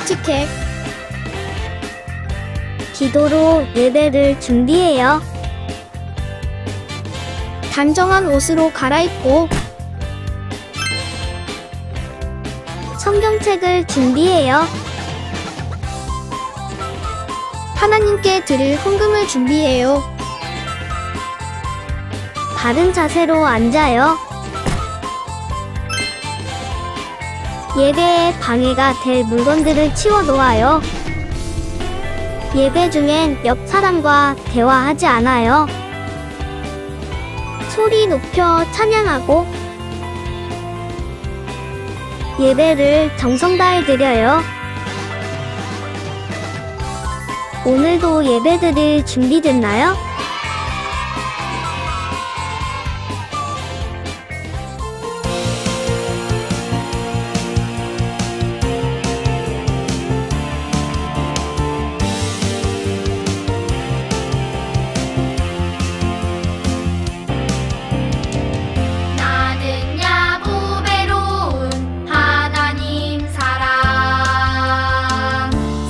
솔직해. 기도로 예배를 준비해요. 단정한 옷으로 갈아입고 성경책을 준비해요. 하나님께 드릴 헌금을 준비해요. 바른 자세로 앉아요. 예배에 방해가 될 물건들을 치워놓아요. 예배 중엔 옆 사람과 대화하지 않아요. 소리 높여 찬양하고 예배를 정성 다해 드려요. 오늘도 예배드릴 준비됐나요?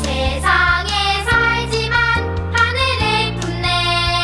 세상에 살지만 하늘을 품네.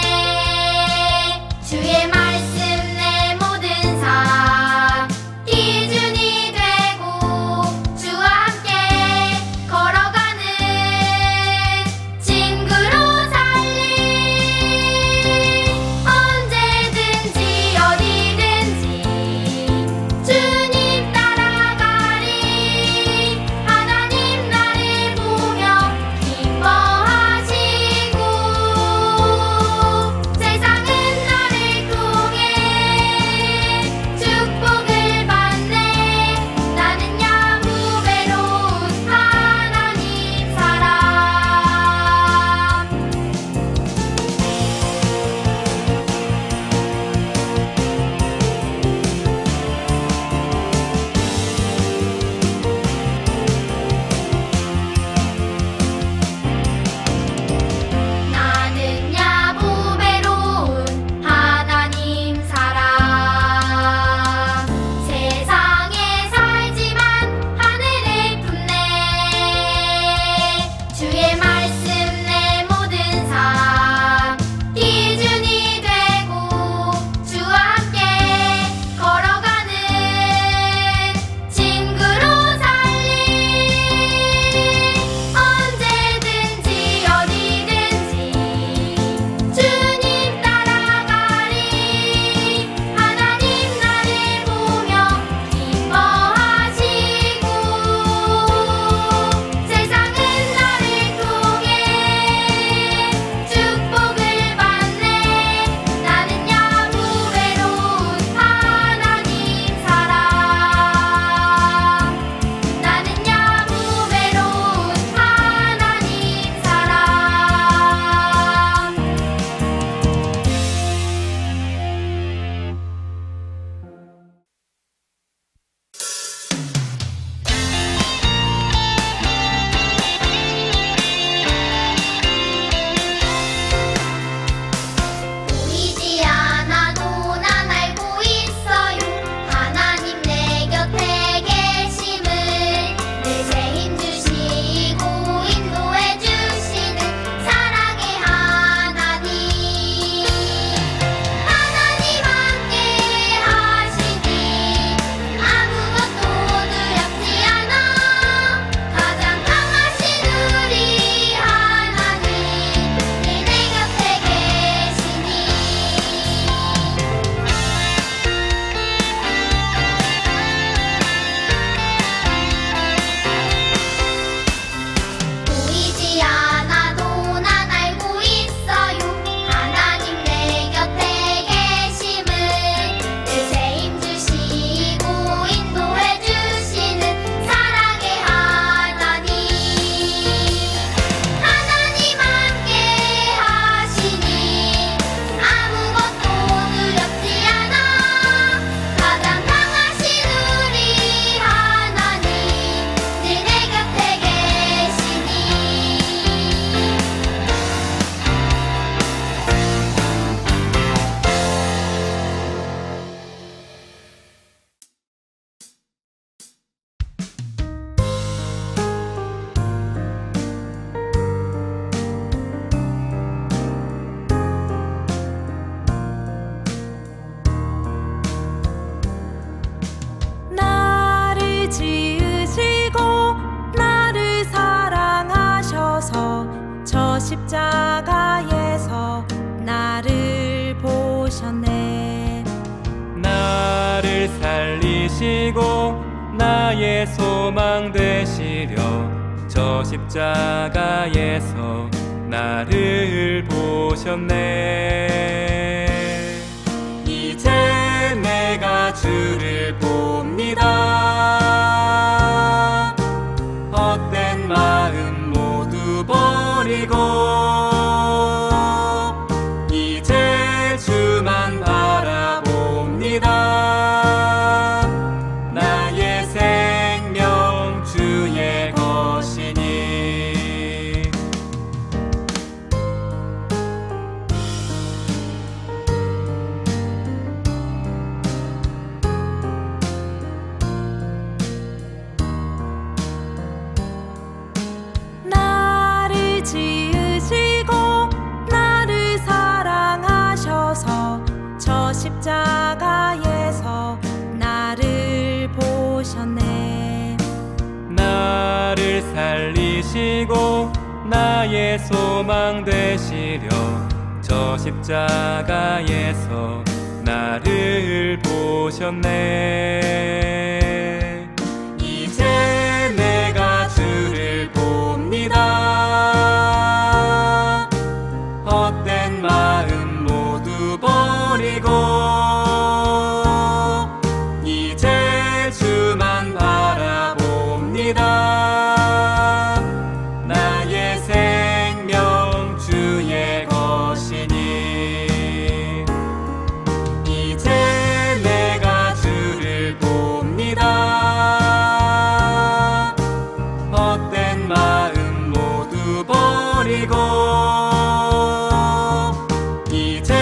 살리시고 나의 소망 되시려 저 십자가에서 나를 보셨네. 이제 내가 주를 봅니다. 헛된 마음 모두 버리고 이제 주만 바라봅니다. 나의 생명 주의 것이니. 나를 지으시고 나를 사랑하셔서 저 십자가에서 나를 보셨네. 나를 살리시고 나의 소망 되시려 저 십자가에서 나를 보셨네. 이제 내가 주를 봅니다. 헛된 마음 모두 버리고 이제 주만 바라봅니다. 나의 생명 주의 것이니. 이제 내가 주를 봅니다. 헛된 마음 모두 버리고 이제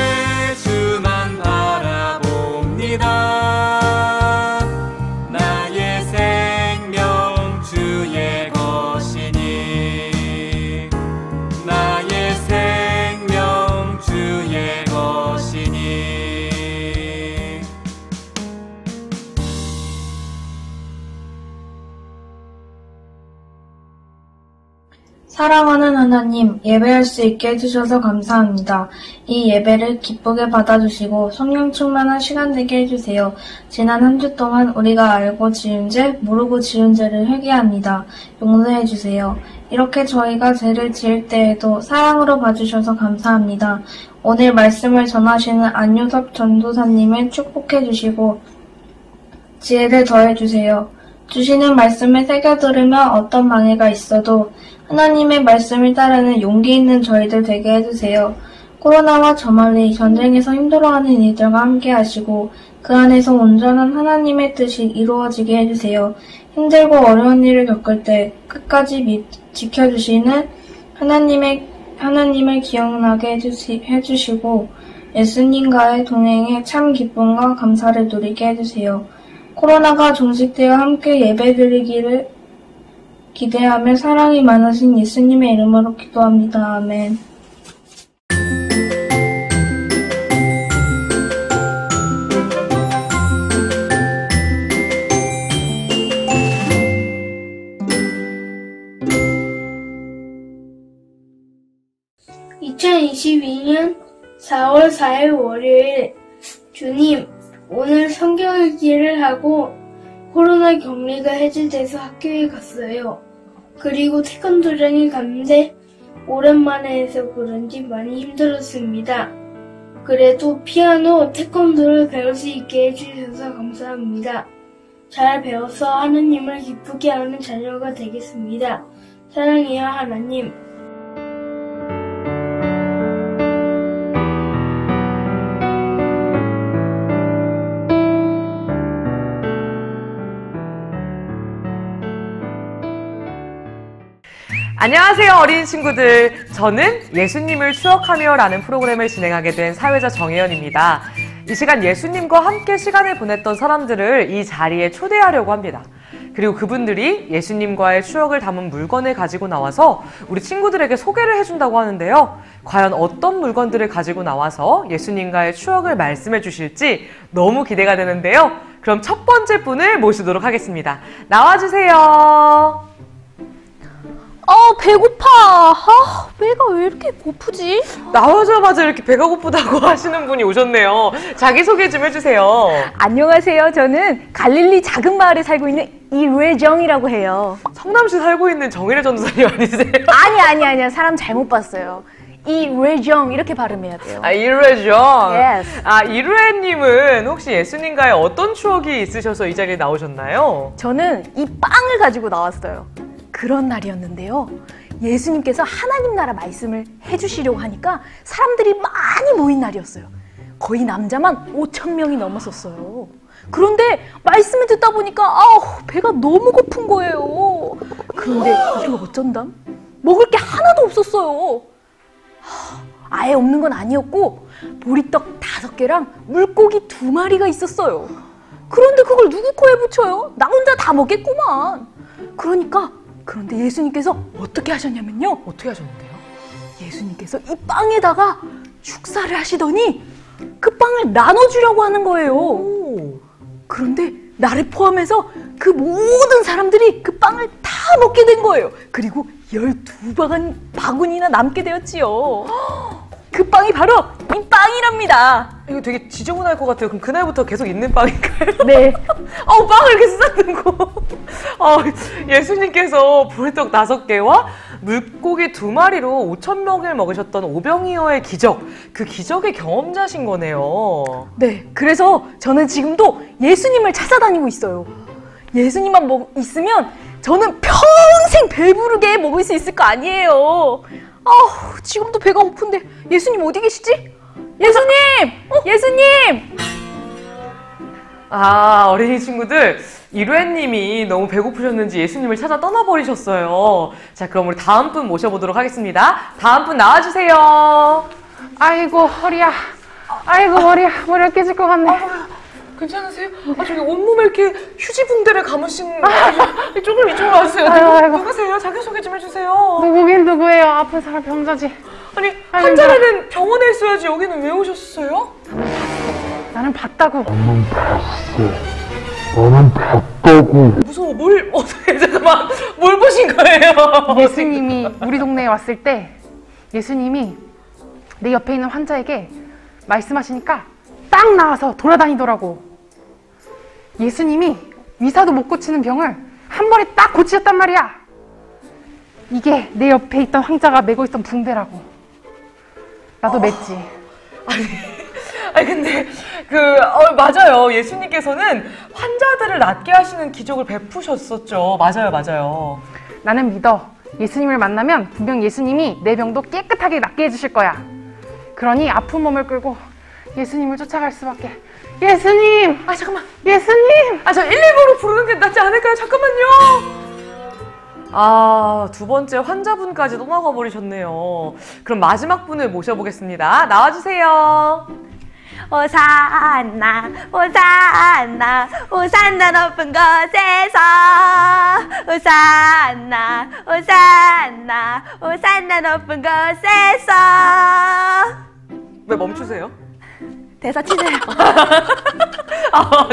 주만 바라봅니다. 나의 생명 주의 것이니. 나의 생명 주의 것이니. 사랑하는 하나님, 예배할 수 있게 해주셔서 감사합니다. 이 예배를 기쁘게 받아주시고 성령 충만한 시간 되게 해주세요. 지난 한 주 동안 우리가 알고 지은 죄, 모르고 지은 죄를 회개합니다. 용서해주세요. 이렇게 저희가 죄를 지을 때에도 사랑으로 봐주셔서 감사합니다. 오늘 말씀을 전하시는 안유섭 전도사님을 축복해주시고 지혜를 더해주세요. 주시는 말씀을 새겨 들으며 어떤 방해가 있어도 하나님의 말씀을 따르는 용기 있는 저희들 되게 해주세요. 코로나와 저 멀리 전쟁에서 힘들어하는 이들과 함께 하시고 그 안에서 온전한 하나님의 뜻이 이루어지게 해주세요. 힘들고 어려운 일을 겪을 때 끝까지 지켜주시는 하나님을 기억나게 해주시고 예수님과의 동행에 참 기쁨과 감사를 누리게 해주세요. 코로나가 종식되어 함께 예배드리기를 기대하며 사랑이 많으신 예수님의 이름으로 기도합니다. 아멘. (2022년 4월 4일) 월요일. 주님, 오늘 성경 읽기를 하고 코로나 격리가 해제돼서 학교에 갔어요. 그리고 태권도장에 갔는데 오랜만에 해서 그런지 많이 힘들었습니다. 그래도 피아노, 태권도를 배울 수 있게 해주셔서 감사합니다. 잘 배워서 하나님을 기쁘게 하는 자녀가 되겠습니다. 사랑해요, 하나님. 안녕하세요, 어린 친구들. 저는 예수님을 추억하며 라는 프로그램을 진행하게 된 사회자 정혜연입니다. 이 시간 예수님과 함께 시간을 보냈던 사람들을 이 자리에 초대하려고 합니다. 그리고 그분들이 예수님과의 추억을 담은 물건을 가지고 나와서 우리 친구들에게 소개를 해준다고 하는데요. 과연 어떤 물건들을 가지고 나와서 예수님과의 추억을 말씀해 주실지 너무 기대가 되는데요. 그럼 첫 번째 분을 모시도록 하겠습니다. 나와주세요. 배고파. 배가 왜 이렇게 고프지? 나오자마자 이렇게 배가 고프다고 하시는 분이 오셨네요. 자기소개 좀 해주세요. 안녕하세요. 저는 갈릴리 작은 마을에 살고 있는 이뢰정이라고 해요. 성남시 살고 있는 정일의 전도사님 아니세요? 아니야. 사람 잘못 봤어요. 이뢰정 이렇게 발음해야 돼요. 이뢰정. Yes. 이뢰님은 혹시 예수님과의 어떤 추억이 있으셔서 이 자리에 나오셨나요? 저는 이 빵을 가지고 나왔어요. 그런 날이었는데요. 예수님께서 하나님 나라 말씀을 해주시려고 하니까 사람들이 많이 모인 날이었어요. 거의 남자만 5,000명이 넘었었어요. 그런데 말씀을 듣다 보니까 배가 너무 고픈 거예요. 그런데 이거 어쩐담? 먹을 게 하나도 없었어요. 아예 없는 건 아니었고 보리떡 5개랑 물고기 2마리가 있었어요. 그런데 그걸 누구 코에 붙여요? 나 혼자 다 먹겠구만. 그런데 예수님께서 어떻게 하셨냐면요. 어떻게 하셨는데요? 예수님께서 이 빵에다가 축사를 하시더니 그 빵을 나눠주려고 하는 거예요. 그런데 나를 포함해서 그 모든 사람들이 그 빵을 다 먹게 된 거예요. 그리고 12바구니나 남게 되었지요. 그 빵이 바로 이 빵이랍니다. 이거 되게 지저분할 것 같아요. 그럼 그날부터 계속 있는 빵인가요? 네. 빵을 이렇게 쓰다듬고. 예수님께서 보리떡 5개와 물고기 2마리로 5,000명을 먹으셨던 오병이어의 기적. 그 기적의 경험자신 거네요. 네. 그래서 저는 지금도 예수님을 찾아다니고 있어요. 예수님만 있으면 저는 평생 배부르게 먹을 수 있을 거 아니에요. 지금도 배가 고픈데 예수님 어디 계시지? 예수님! 어린이 친구들, 이뢰님이 너무 배고프셨는지 예수님을 찾아 떠나버리셨어요. 자, 그럼 우리 다음 분 모셔보도록 하겠습니다. 다음 분 나와주세요. 아이고 허리야. 아이고 머리야. 머리가 깨질 것 같네. 괜찮으세요? 저기 온몸에 이렇게 휴지 붕대를 감으신 이쪽으로 와주세요. 아이고. 누구세요? 자기소개 좀 해주세요. 누구긴 누구예요. 아픈 사람 병자지. 아니, 환자라면 병원에 있어야지 여기는 왜 오셨어요? 나는 봤다고. 나는 봤다고. 무서워. 잠깐만. 뭘 보신 거예요? 예수님이 우리 동네에 왔을 때 예수님이 내 옆에 있는 환자에게 말씀하시니까 딱 나와서 돌아다니더라고. 예수님이 의사도 못 고치는 병을 한 번에 딱 고치셨단 말이야. 이게 내 옆에 있던 환자가 메고 있던 붕대라고. 나도 맸지. 아니 근데 맞아요. 예수님께서는 환자들을 낫게 하시는 기적을 베푸셨었죠. 맞아요. 나는 믿어. 예수님을 만나면 분명 예수님이 내 병도 깨끗하게 낫게 해주실 거야. 그러니 아픈 몸을 끌고 예수님을 쫓아갈 수밖에. 예수님! 잠깐만. 예수님! 저 119로 부르는 게 낫지 않을까요? 잠깐만요. 2번째 환자분까지 떠나가 버리셨네요. 그럼 마지막 분을 모셔보겠습니다. 나와주세요. 오산나 오산나 오산나 높은 곳에서 오산나 오산나 오산나 높은 곳에서. 왜 멈추세요? 대사 치세요.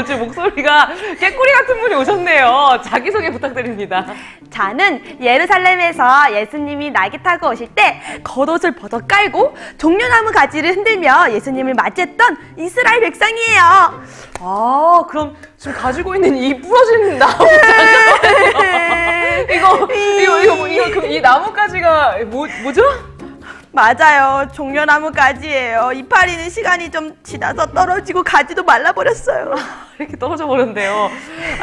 제 목소리가 깨꼬리 같은 분이 오셨네요. 자기소개 부탁드립니다. 저는 예루살렘에서 예수님이 날개 타고 오실 때 겉옷을 벗어 깔고 종려나무 가지를 흔들며 예수님을 맞이했던 이스라엘 백성이에요. 그럼 지금 가지고 있는 이 부러진 나무 이 나뭇가지가 뭐죠? 맞아요. 종려나무 가지예요. 이파리는 시간이 좀 지나서 떨어지고 가지도 말라버렸어요. 이렇게 떨어져 버렸네요.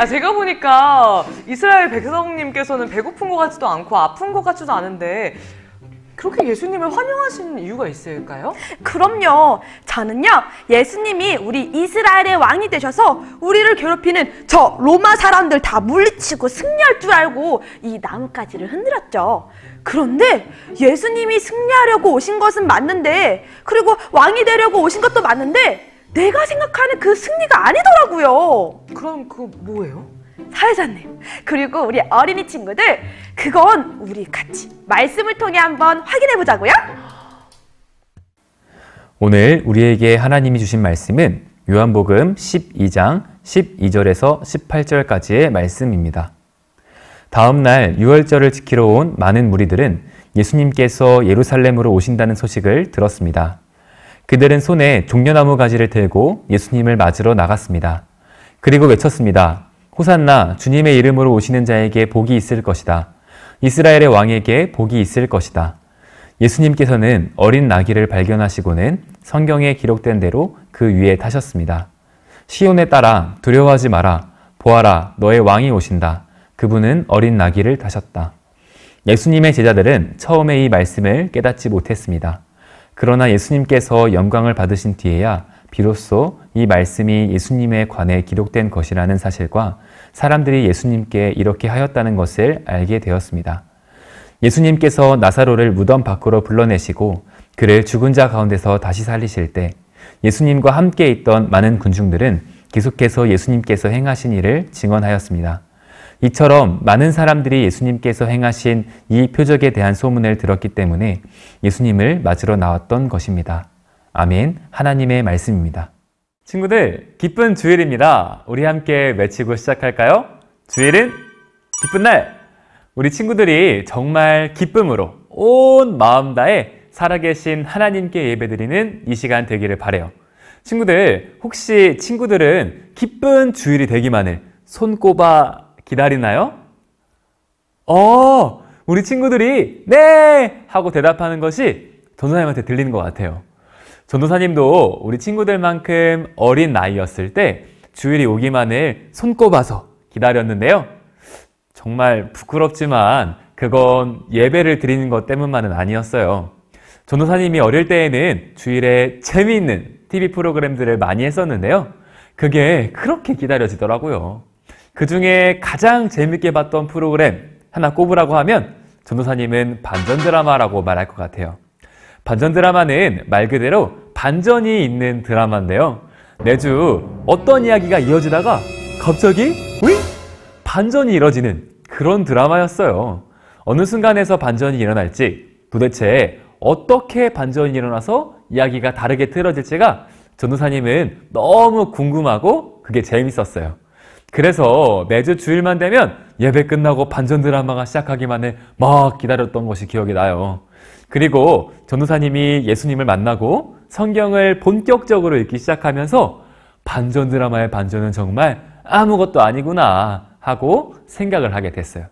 제가 보니까 이스라엘 백성님께서는 배고픈 것 같지도 않고 아픈 것 같지도 않은데 그렇게 예수님을 환영하신 이유가 있을까요? 그럼요. 저는요, 예수님이 우리 이스라엘의 왕이 되셔서 우리를 괴롭히는 저 로마 사람들 다 물리치고 승리할 줄 알고 이 나뭇가지를 흔들었죠. 그런데 예수님이 승리하려고 오신 것은 맞는데, 그리고 왕이 되려고 오신 것도 맞는데 내가 생각하는 그 승리가 아니더라고요. 그럼 그거 뭐예요? 사회자님, 그리고 우리 어린이 친구들, 그건 우리 같이 말씀을 통해 한번 확인해 보자고요. 오늘 우리에게 하나님이 주신 말씀은 요한복음 12장 12절에서 18절까지의 말씀입니다. 다음 날 유월절을 지키러 온 많은 무리들은 예수님께서 예루살렘으로 오신다는 소식을 들었습니다. 그들은 손에 종려나무 가지를 들고 예수님을 맞으러 나갔습니다. 그리고 외쳤습니다. 호산나, 주님의 이름으로 오시는 자에게 복이 있을 것이다. 이스라엘의 왕에게 복이 있을 것이다. 예수님께서는 어린 나귀를 발견하시고는 성경에 기록된 대로 그 위에 타셨습니다. 시온에 따라 두려워하지 마라. 보아라, 너의 왕이 오신다. 그분은 어린 나귀를 타셨다. 예수님의 제자들은 처음에 이 말씀을 깨닫지 못했습니다. 그러나 예수님께서 영광을 받으신 뒤에야 비로소 이 말씀이 예수님에 관해 기록된 것이라는 사실과 사람들이 예수님께 이렇게 하였다는 것을 알게 되었습니다. 예수님께서 나사로를 무덤 밖으로 불러내시고 그를 죽은 자 가운데서 다시 살리실 때 예수님과 함께 있던 많은 군중들은 계속해서 예수님께서 행하신 일을 증언하였습니다. 이처럼 많은 사람들이 예수님께서 행하신 이 표적에 대한 소문을 들었기 때문에 예수님을 맞으러 나왔던 것입니다. 아멘. 하나님의 말씀입니다. 친구들, 기쁜 주일입니다. 우리 함께 외치고 시작할까요? 주일은 기쁜 날! 우리 친구들이 정말 기쁨으로 온 마음 다해 살아계신 하나님께 예배드리는 이 시간 되기를 바라요. 친구들, 혹시 친구들은 기쁜 주일이 되기만을 손꼽아 기다리나요? 우리 친구들이 네! 하고 대답하는 것이 전도사님한테 들리는 것 같아요. 전도사님도 우리 친구들만큼 어린 나이였을 때 주일이 오기만을 손꼽아서 기다렸는데요. 정말 부끄럽지만 그건 예배를 드리는 것 때문만은 아니었어요. 전도사님이 어릴 때에는 주일에 재미있는 TV 프로그램들을 많이 했었는데요. 그게 그렇게 기다려지더라고요. 그 중에 가장 재밌게 봤던 프로그램 하나 꼽으라고 하면 전도사님은 반전 드라마라고 말할 것 같아요. 반전 드라마는 말 그대로 반전이 있는 드라마인데요. 매주 어떤 이야기가 이어지다가 갑자기 반전이 이뤄지는 그런 드라마였어요. 어느 순간에서 반전이 일어날지, 도대체 어떻게 반전이 일어나서 이야기가 다르게 틀어질지가 전도사님은 너무 궁금하고 그게 재밌었어요. 그래서 매주 주일만 되면 예배 끝나고 반전 드라마가 시작하기만을 막 기다렸던 것이 기억이 나요. 그리고 전도사님이 예수님을 만나고 성경을 본격적으로 읽기 시작하면서 반전 드라마의 반전은 정말 아무것도 아니구나 하고 생각을 하게 됐어요.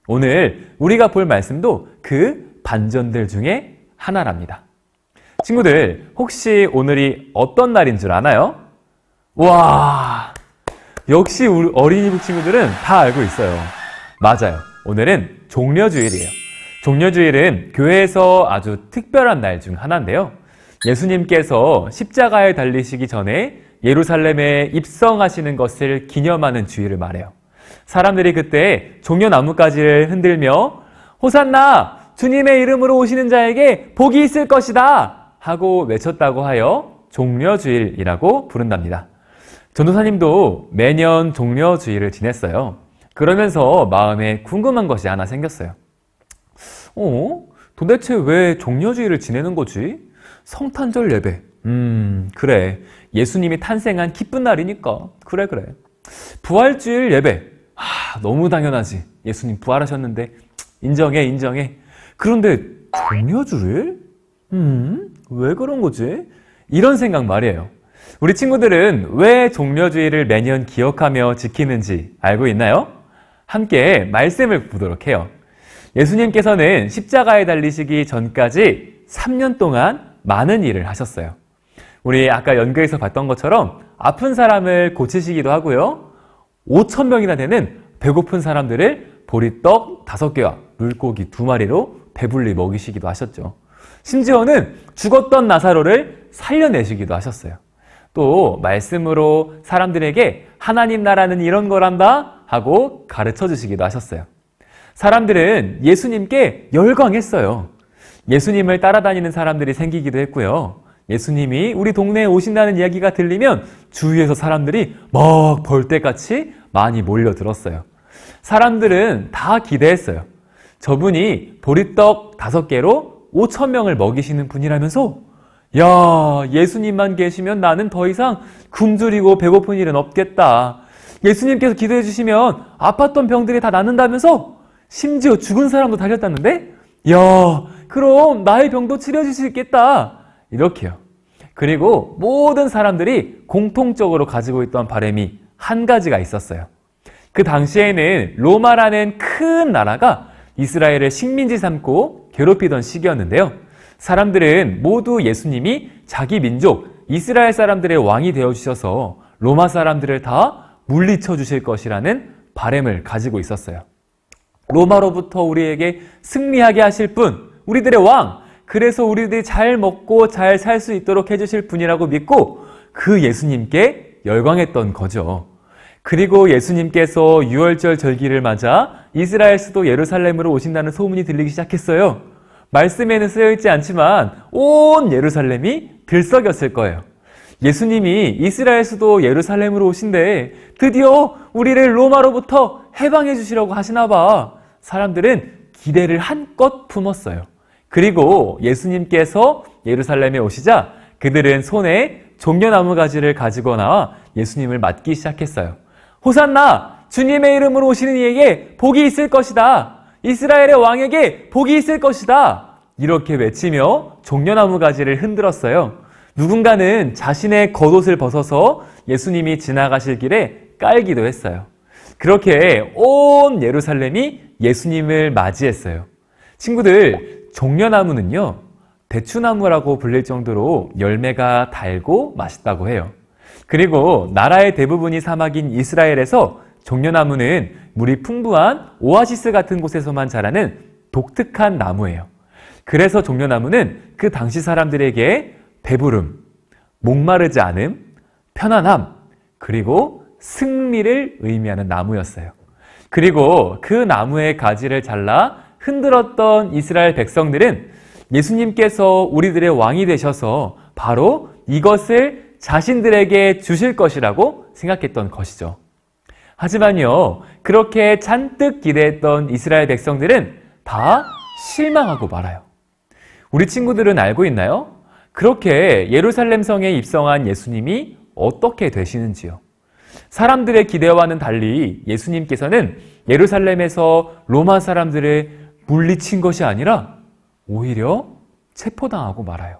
오늘 우리가 볼 말씀도 그 반전들 중에 하나랍니다. 친구들, 혹시 오늘이 어떤 날인 줄 아나요? 와, 역시 우리 어린이집 친구들은 다 알고 있어요. 맞아요. 오늘은 종려주일이에요. 종려주일은 교회에서 아주 특별한 날 중 하나인데요. 예수님께서 십자가에 달리시기 전에 예루살렘에 입성하시는 것을 기념하는 주일을 말해요. 사람들이 그때 종려나무가지를 흔들며 호산나! 주님의 이름으로 오시는 자에게 복이 있을 것이다! 하고 외쳤다고 하여 종려주일이라고 부른답니다. 전도사님도 매년 종려주일을 지냈어요. 그러면서 마음에 궁금한 것이 하나 생겼어요. 도대체 왜 종려주일을 지내는 거지? 성탄절 예배. 그래. 예수님이 탄생한 기쁜 날이니까. 그래. 부활주일 예배. 너무 당연하지. 예수님 부활하셨는데. 인정해. 그런데 종려주일? 왜 그런 거지? 이런 생각 말이에요. 우리 친구들은 왜 종려주일을 매년 기억하며 지키는지 알고 있나요? 함께 말씀을 보도록 해요. 예수님께서는 십자가에 달리시기 전까지 3년 동안 많은 일을 하셨어요. 우리 아까 연극에서 봤던 것처럼 아픈 사람을 고치시기도 하고요. 5,000명이나 되는 배고픈 사람들을 보리떡 5개와 물고기 2마리로 배불리 먹이시기도 하셨죠. 심지어는 죽었던 나사로를 살려내시기도 하셨어요. 또 말씀으로 사람들에게 하나님 나라는 이런 거란다 하고 가르쳐 주시기도 하셨어요. 사람들은 예수님께 열광했어요. 예수님을 따라다니는 사람들이 생기기도 했고요. 예수님이 우리 동네에 오신다는 이야기가 들리면 주위에서 사람들이 막 벌떼같이 많이 몰려들었어요. 사람들은 다 기대했어요. 저분이 보리떡 5개로 5,000명을 먹이시는 분이라면서 야, 예수님만 계시면 나는 더 이상 굶주리고 배고픈 일은 없겠다. 예수님께서 기도해 주시면 아팠던 병들이 다 낫는다면서? 심지어 죽은 사람도 달렸다는데? 야, 그럼 나의 병도 치료해 줄 수 있겠다. 이렇게요. 그리고 모든 사람들이 공통적으로 가지고 있던 바람이 한 가지가 있었어요. 그 당시에는 로마라는 큰 나라가 이스라엘을 식민지 삼고 괴롭히던 시기였는데요. 사람들은 모두 예수님이 자기 민족 이스라엘 사람들의 왕이 되어주셔서 로마 사람들을 다 물리쳐 주실 것이라는 바람을 가지고 있었어요. 로마로부터 우리에게 승리하게 하실 분, 우리들의 왕, 그래서 우리들이 잘 먹고 잘 살 수 있도록 해주실 분이라고 믿고 그 예수님께 열광했던 거죠. 그리고 예수님께서 유월절 절기를 맞아 이스라엘 수도 예루살렘으로 오신다는 소문이 들리기 시작했어요. 말씀에는 쓰여있지 않지만 온 예루살렘이 들썩였을 거예요. 예수님이 이스라엘 수도 예루살렘으로 오신데 드디어 우리를 로마로부터 해방해 주시려고 하시나 봐. 사람들은 기대를 한껏 품었어요. 그리고 예수님께서 예루살렘에 오시자 그들은 손에 종려나무 가지를 가지고 나와 예수님을 맞기 시작했어요. 호산나! 주님의 이름으로 오시는 이에게 복이 있을 것이다. 이스라엘의 왕에게 복이 있을 것이다. 이렇게 외치며 종려나무 가지를 흔들었어요. 누군가는 자신의 겉옷을 벗어서 예수님이 지나가실 길에 깔기도 했어요. 그렇게 온 예루살렘이 예수님을 맞이했어요. 친구들, 종려나무는요, 대추나무라고 불릴 정도로 열매가 달고 맛있다고 해요. 그리고 나라의 대부분이 사막인 이스라엘에서 종려나무는 물이 풍부한 오아시스 같은 곳에서만 자라는 독특한 나무예요. 그래서 종려나무는 그 당시 사람들에게 배부름, 목마르지 않음, 편안함, 그리고 승리를 의미하는 나무였어요. 그리고 그 나무의 가지를 잘라 흔들었던 이스라엘 백성들은 예수님께서 우리들의 왕이 되셔서 바로 이것을 자신들에게 주실 것이라고 생각했던 것이죠. 하지만요, 그렇게 잔뜩 기대했던 이스라엘 백성들은 다 실망하고 말아요. 우리 친구들은 알고 있나요? 그렇게 예루살렘 성에 입성한 예수님이 어떻게 되시는지요? 사람들의 기대와는 달리 예수님께서는 예루살렘에서 로마 사람들을 물리친 것이 아니라 오히려 체포당하고 말아요.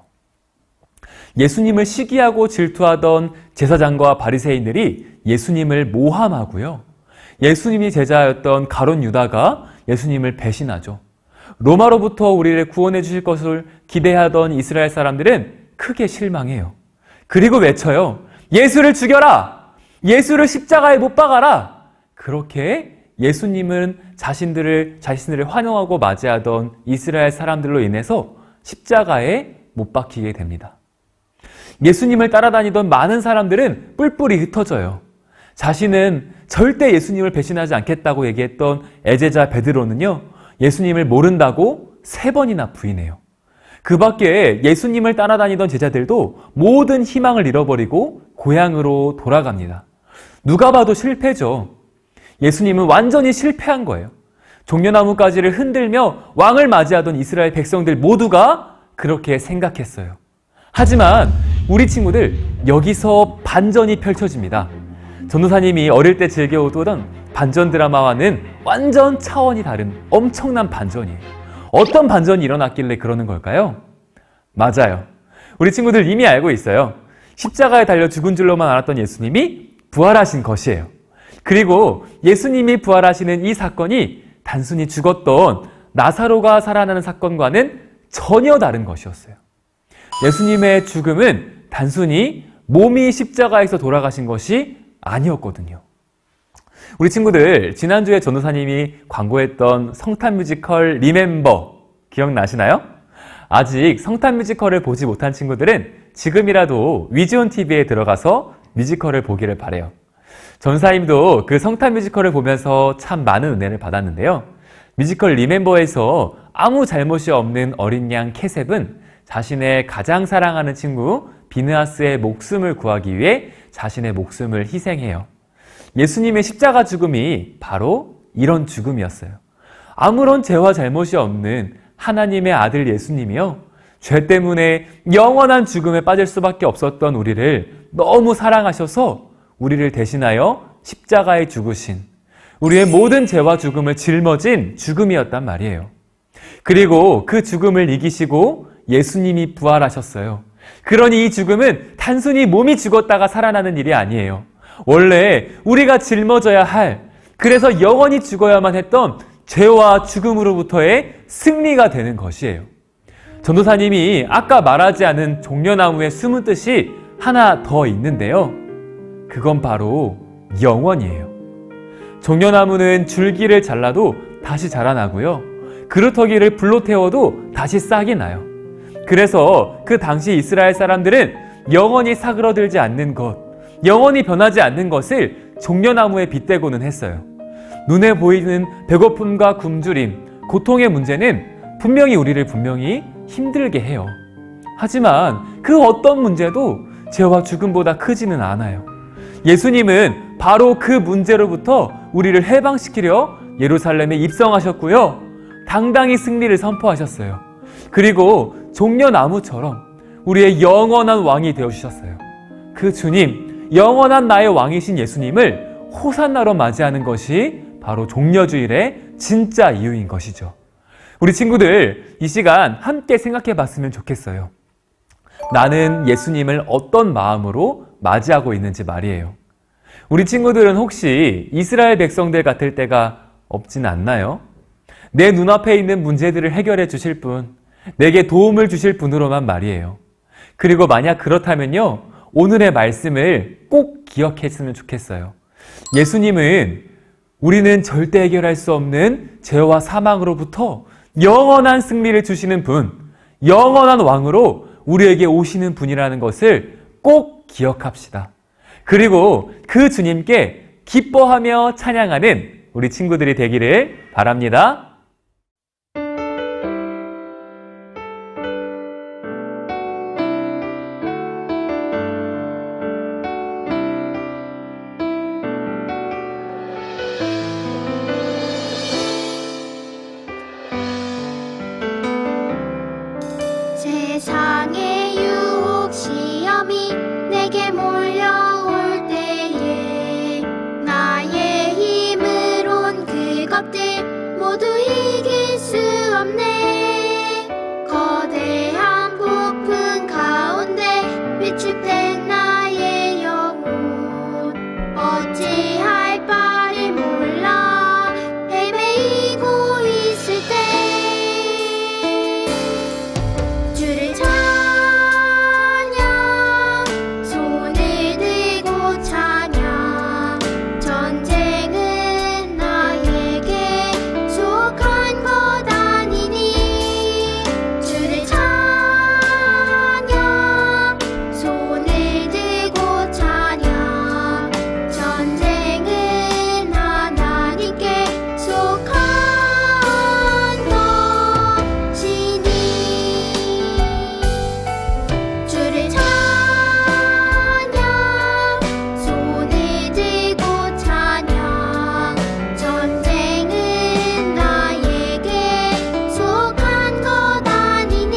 예수님을 시기하고 질투하던 제사장과 바리새인들이 예수님을 모함하고요. 예수님이 제자였던 가룟 유다가 예수님을 배신하죠. 로마로부터 우리를 구원해 주실 것을 기대하던 이스라엘 사람들은 크게 실망해요. 그리고 외쳐요. 예수를 죽여라! 예수를 십자가에 못 박아라! 그렇게 예수님은 자신들을 환영하고 맞이하던 이스라엘 사람들로 인해서 십자가에 못 박히게 됩니다. 예수님을 따라다니던 많은 사람들은 뿔뿔이 흩어져요. 자신은 절대 예수님을 배신하지 않겠다고 얘기했던 애제자 베드로는요, 예수님을 모른다고 3번이나 부인해요. 그 밖에 예수님을 따라다니던 제자들도 모든 희망을 잃어버리고 고향으로 돌아갑니다. 누가 봐도 실패죠. 예수님은 완전히 실패한 거예요. 종려나무 가지를 흔들며 왕을 맞이하던 이스라엘 백성들 모두가 그렇게 생각했어요. 하지만 우리 친구들, 여기서 반전이 펼쳐집니다. 전도사님이 어릴 때 즐겨오던 반전 드라마와는 완전 차원이 다른 엄청난 반전이에요. 어떤 반전이 일어났길래 그러는 걸까요? 맞아요. 우리 친구들 이미 알고 있어요. 십자가에 달려 죽은 줄로만 알았던 예수님이 부활하신 것이에요. 그리고 예수님이 부활하시는 이 사건이 단순히 죽었던 나사로가 살아나는 사건과는 전혀 다른 것이었어요. 예수님의 죽음은 단순히 몸이 십자가에서 돌아가신 것이 아니었거든요. 우리 친구들, 지난주에 전도사님이 광고했던 성탄 뮤지컬 리멤버 기억나시나요? 아직 성탄 뮤지컬을 보지 못한 친구들은 지금이라도 위즈온 TV에 들어가서 뮤지컬을 보기를 바래요. 전사님도 그 성탄 뮤지컬을 보면서 참 많은 은혜를 받았는데요. 뮤지컬 리멤버에서 아무 잘못이 없는 어린 양 캐셉은 자신의 가장 사랑하는 친구 비느하스의 목숨을 구하기 위해 자신의 목숨을 희생해요. 예수님의 십자가 죽음이 바로 이런 죽음이었어요. 아무런 죄와 잘못이 없는 하나님의 아들 예수님이요, 죄 때문에 영원한 죽음에 빠질 수밖에 없었던 우리를 너무 사랑하셔서 우리를 대신하여 십자가에 죽으신 우리의 모든 죄와 죽음을 짊어진 죽음이었단 말이에요. 그리고 그 죽음을 이기시고 예수님이 부활하셨어요. 그러니 이 죽음은 단순히 몸이 죽었다가 살아나는 일이 아니에요. 원래 우리가 짊어져야 할, 그래서 영원히 죽어야만 했던 죄와 죽음으로부터의 승리가 되는 것이에요. 전도사님이 아까 말하지 않은 종려나무의 숨은 뜻이 하나 더 있는데요. 그건 바로 영원이에요. 종려나무는 줄기를 잘라도 다시 자라나고요. 그루터기를 불로 태워도 다시 싹이 나요. 그래서 그 당시 이스라엘 사람들은 영원히 사그러들지 않는 것, 영원히 변하지 않는 것을 종려나무에 빗대고는 했어요. 눈에 보이는 배고픔과 굶주림, 고통의 문제는 분명히 우리를 힘들게 해요. 하지만 그 어떤 문제도 죄와 죽음보다 크지는 않아요. 예수님은 바로 그 문제로부터 우리를 해방시키려 예루살렘에 입성하셨고요. 당당히 승리를 선포하셨어요. 그리고 종려나무처럼 우리의 영원한 왕이 되어주셨어요. 그 주님, 영원한 나의 왕이신 예수님을 호산나로 맞이하는 것이 바로 종려주일의 진짜 이유인 것이죠. 우리 친구들, 이 시간 함께 생각해 봤으면 좋겠어요. 나는 예수님을 어떤 마음으로 맞이하고 있는지 말이에요. 우리 친구들은 혹시 이스라엘 백성들 같을 때가 없진 않나요? 내 눈앞에 있는 문제들을 해결해 주실 분, 내게 도움을 주실 분으로만 말이에요. 그리고 만약 그렇다면요, 오늘의 말씀을 꼭 기억했으면 좋겠어요. 예수님은 우리는 절대 해결할 수 없는 죄와 사망으로부터 영원한 승리를 주시는 분, 영원한 왕으로 우리에게 오시는 분이라는 것을 꼭 기억합시다. 그리고 그 주님께 기뻐하며 찬양하는 우리 친구들이 되기를 바랍니다. 세상의 유혹 시험이 내게 몰려올 때에 나의 힘으론 그것들 모두 이길 수 없네. 거대한 폭풍 가운데 위축된 나의 영혼 어찌할 바를 몰라 헤매이고 있을 때 주를 찬양, 손을 들고 찬양. 전쟁은 나에게 속한 것 아니니. 주를 찬양, 손을 들고 찬양. 전쟁은 하나님께 속한 것이니. 주를 찬양, 손을 들고 찬양. 전쟁은 나에게 속한 것 아니니.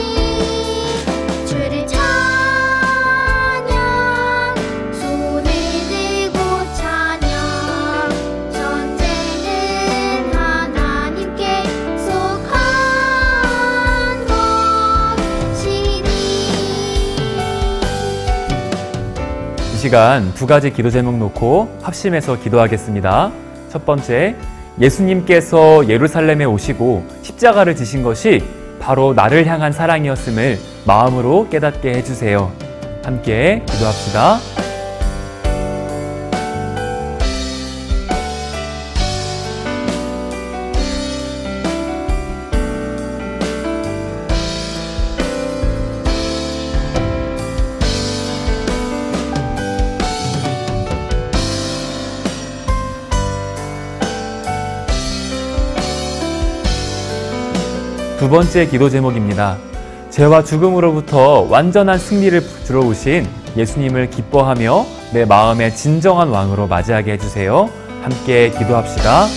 주를 찬양, 손을 들고 찬양. 전쟁은 하나님께 속한 것이니. 이 시간 두 가지 기도 제목 놓고 합심해서 기도하겠습니다. 첫 번째, 예수님께서 예루살렘에 오시고 십자가를 지신 것이 바로 나를 향한 사랑이었음을 마음으로 깨닫게 해주세요. 함께 기도합시다. 두 번째 기도 제목입니다. 죄와 죽음으로부터 완전한 승리를 주러 오신 예수님을 기뻐하며 내 마음의 진정한 왕으로 맞이하게 해주세요. 함께 기도합시다.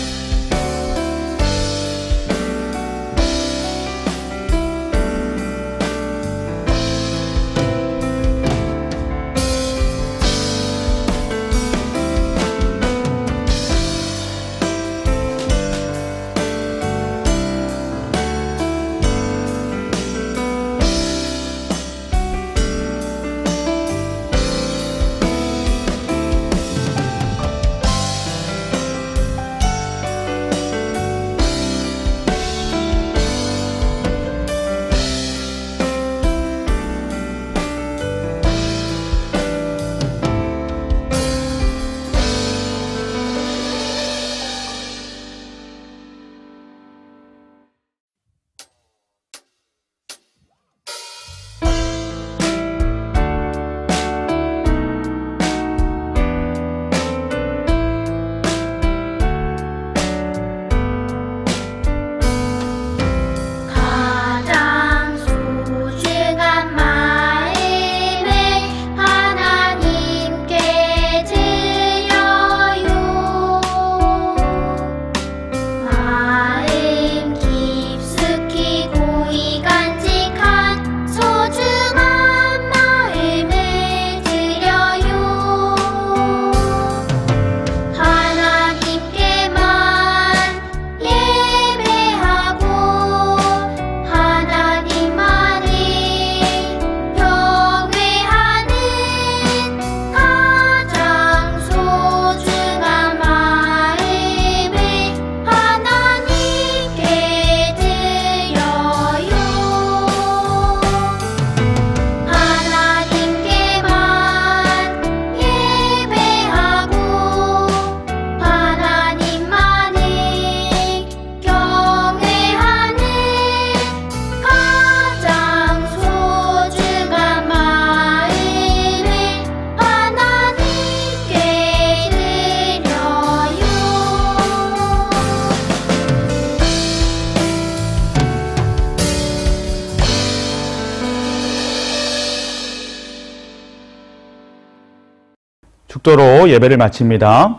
축도로 예배를 마칩니다.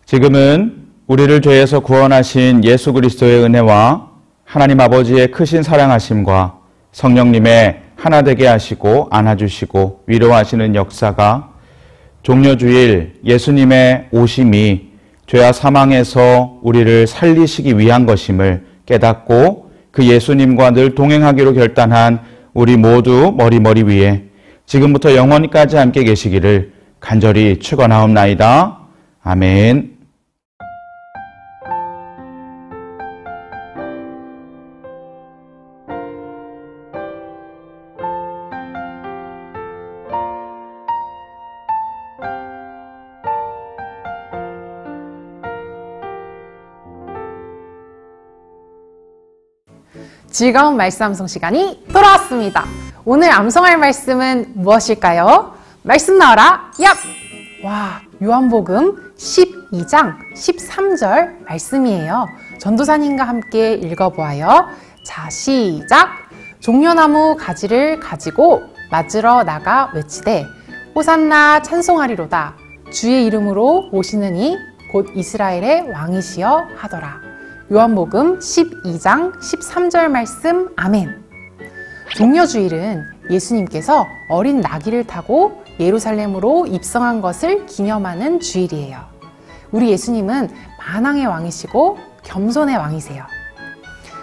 지금은 우리를 죄에서 구원하신 예수 그리스도의 은혜와 하나님 아버지의 크신 사랑하심과 성령님의 하나 되게 하시고 안아주시고 위로하시는 역사가 종려주일 예수님의 오심이 죄와 사망에서 우리를 살리시기 위한 것임을 깨닫고 그 예수님과 늘 동행하기로 결단한 우리 모두 머리 위에 지금부터 영원히까지 함께 계시기를 간절히 축원하옵나이다. 아멘. 즐거운 말씀 암송 시간이 돌아왔습니다. 오늘 암송할 말씀은 무엇일까요? 말씀 나와라. 얍! 와, 요한복음 12장 13절 말씀이에요. 전도사님과 함께 읽어보아요. 자, 시작! 종려나무 가지를 가지고 맞으러 나가 외치되 호산나 찬송하리로다. 주의 이름으로 오시는 이 곧 이스라엘의 왕이시여 하더라. 요한복음 12장 13절 말씀 아멘. 종려주일은 예수님께서 어린 나귀를 타고 예루살렘으로 입성한 것을 기념하는 주일이에요. 우리 예수님은 만왕의 왕이시고 겸손의 왕이세요.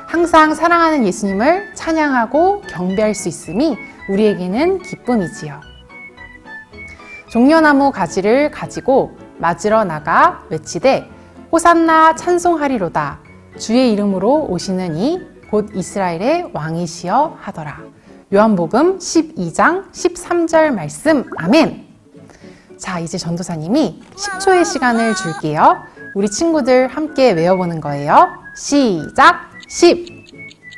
항상 사랑하는 예수님을 찬양하고 경배할 수 있음이 우리에게는 기쁨이지요. 종려나무 가지를 가지고 맞으러 나가 외치되 호산나 찬송하리로다. 주의 이름으로 오시는 이 곧 이스라엘의 왕이시여 하더라. 요한복음 12장 13절 말씀 아멘. 자, 이제 전도사님이 10초의 시간을 줄게요. 우리 친구들 함께 외워보는 거예요. 시작! 10,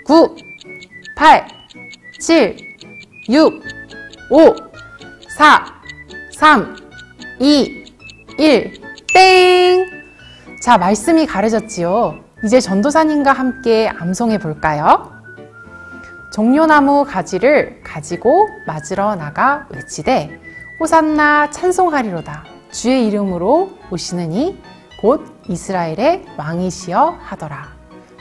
9, 8, 7, 6, 5, 4, 3, 2, 1, 땡! 자, 말씀이 가려졌지요. 이제 전도사님과 함께 암송해 볼까요? 종려나무 가지를 가지고 맞으러 나가 외치되 호산나 찬송하리로다. 주의 이름으로 오시는 이 곧 이스라엘의 왕이시여 하더라.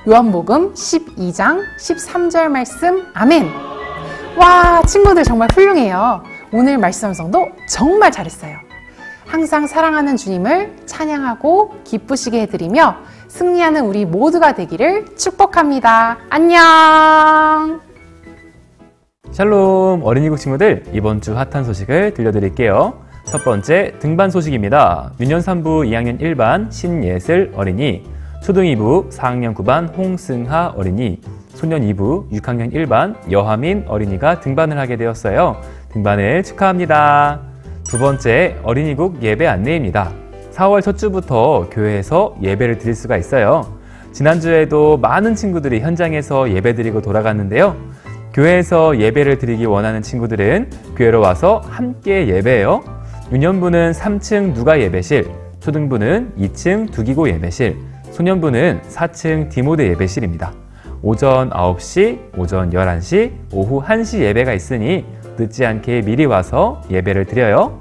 요한복음 12장 13절 말씀 아멘. 와, 친구들 정말 훌륭해요. 오늘 말씀 암송도 정말 잘했어요. 항상 사랑하는 주님을 찬양하고 기쁘시게 해드리며 승리하는 우리 모두가 되기를 축복합니다. 안녕. 샬롬 어린이국 친구들, 이번 주 핫한 소식을 들려드릴게요. 첫 번째 등반 소식입니다. 유년 3부 2학년 1반 신예슬 어린이, 초등 2부 4학년 9반 홍승하 어린이, 소년 2부 6학년 1반 여하민 어린이가 등반을 하게 되었어요. 등반을 축하합니다. 두 번째 어린이국 예배 안내입니다. 4월 첫 주부터 교회에서 예배를 드릴 수가 있어요. 지난주에도 많은 친구들이 현장에서 예배 드리고 돌아갔는데요. 교회에서 예배를 드리기 원하는 친구들은 교회로 와서 함께 예배해요. 유년부는 3층 누가 예배실, 초등부는 2층 두기고 예배실, 소년부는 4층 디모데 예배실입니다. 오전 9시, 오전 11시, 오후 1시 예배가 있으니 늦지 않게 미리 와서 예배를 드려요.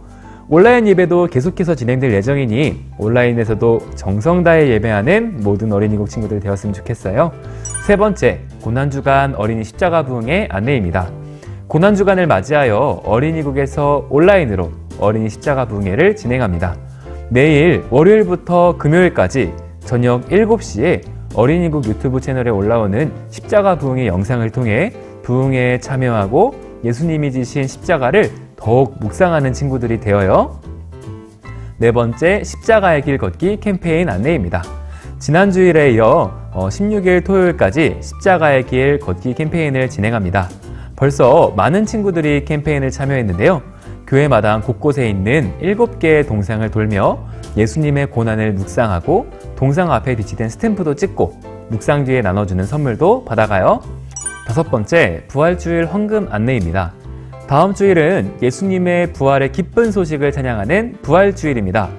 온라인 예배도 계속해서 진행될 예정이니 온라인에서도 정성 다해 예배하는 모든 어린이국 친구들 되었으면 좋겠어요. 세 번째, 고난주간 어린이 십자가 부흥의 안내입니다. 고난주간을 맞이하여 어린이국에서 온라인으로 어린이 십자가 부흥회를 진행합니다. 내일 월요일부터 금요일까지 저녁 7시에 어린이국 유튜브 채널에 올라오는 십자가 부흥회 영상을 통해 부흥회에 참여하고 예수님이 지신 십자가를 더욱 묵상하는 친구들이 되어요. 네 번째, 십자가의 길 걷기 캠페인 안내입니다. 지난 주일에 이어 16일 토요일까지 십자가의 길 걷기 캠페인을 진행합니다. 벌써 많은 친구들이 캠페인을 참여했는데요. 교회 마당 곳곳에 있는 7개의 동상을 돌며 예수님의 고난을 묵상하고 동상 앞에 비치된 스탬프도 찍고 묵상 뒤에 나눠주는 선물도 받아가요. 다섯 번째, 부활주일 헌금 안내입니다. 다음 주일은 예수님의 부활의 기쁜 소식을 찬양하는 부활주일입니다.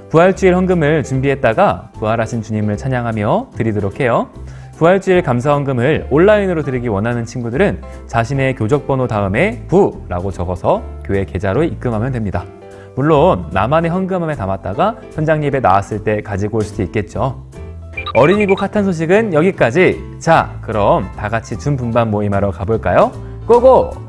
부활주일 헌금을 준비했다가 부활하신 주님을 찬양하며 드리도록 해요. 부활주일 감사헌금을 온라인으로 드리기 원하는 친구들은 자신의 교적번호 다음에 부라고 적어서 교회 계좌로 입금하면 됩니다. 물론 나만의 헌금함에 담았다가 현장 예배 나왔을 때 가지고 올 수도 있겠죠. 어린이국 핫한 소식은 여기까지. 자, 그럼 다 같이 준분반 모임하러 가볼까요? 고고!